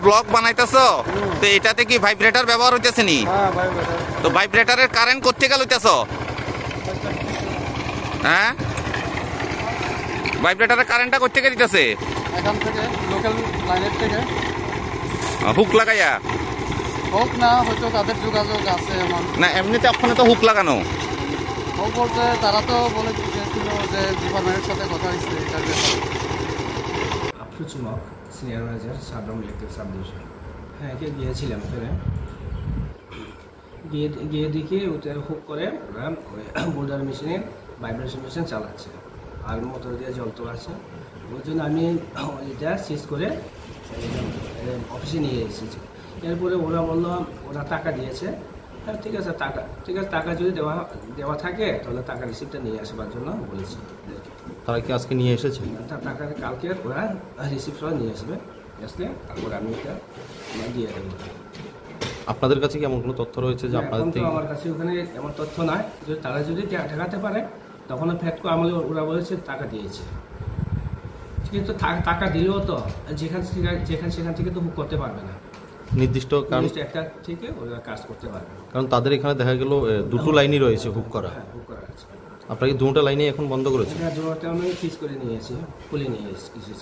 Block বানাইতেছো, তো এটাতে কি ভাইব্রেটর ব্যবহার হইতেছে নি? তো ভাইব্রেটরের কারেন্ট কোথা থেকে লইতেছো? হ্যাঁ, ভাইব্রেটরের কারেন্টটা কোথা থেকে দিতেছে? এখান থেকে লোকাল লাইনের থেকে হুক লাগাইয়া? হোক না, হয়তো তাদের যোগাযোগ আছে এমন না, এমনিতে ওখানে তো হুক লাগানো। হোক বলতে তারা তো বলে দিয়েছিল যে ডিপার্টমেন্টের সাথে কথা হয়েছে এটার ব্যাপারে। Afru Chumak, senior manager, Sabroom electric sub division. হ্যাঁ, একে গিয়েছিলাম এখানে, গিয়ে দেখি ওটা হুক করে ওরা ওই বোল্ডার মেশিনে ভাইব্রেশন মেশিন চালাচ্ছে আর মোটর দিয়ে জল তোলাচ্ছে। ওই জন্য আমি এটা সিজ করে অফিসে নিয়ে এসেছি। এরপরে ওরা বললো ওরা টাকা দিয়েছে। হ্যাঁ, ঠিক আছে, টাকা যদি দেওয়া থাকে তাহলে টাকা রিসিপ্টটা নিয়ে আসবার জন্য বলেছি। তারা কি আজকে নিয়ে এসেছে? টাকা কালকে ওরা রিসিপ্ট সহ নিয়ে আসবে, আসলে তারপরে আমি এটা দিয়ে দেবো। আপনাদের কাছে কি এমন কোনো তথ্য রয়েছে যে আপনাদের থেকে? আমার কাছে ওখানে এমন তথ্য নয়, যে তারা যদি ঠেকাতে পারে তখন ফ্যাটকো আমলে ওরা বলেছে টাকা দিয়েছে, কিন্তু টাকা দিলেও তো সেখান থেকে তো হুক করতে পারবে না। নির্দিষ্ট একটা থেকে ওরা কাজ করতে পারবে, কারণ তাদের এখানে দেখা গেল দুটো লাইনই রয়েছে হুক করা। হ্যাঁ, হুক করা আছে। আপনারা কি দুটো লাইনে এখন বন্ধ করেছে? জোরটা আমি ফিক্স করে নিয়েছি, খুলে নিয়ে এসেছি।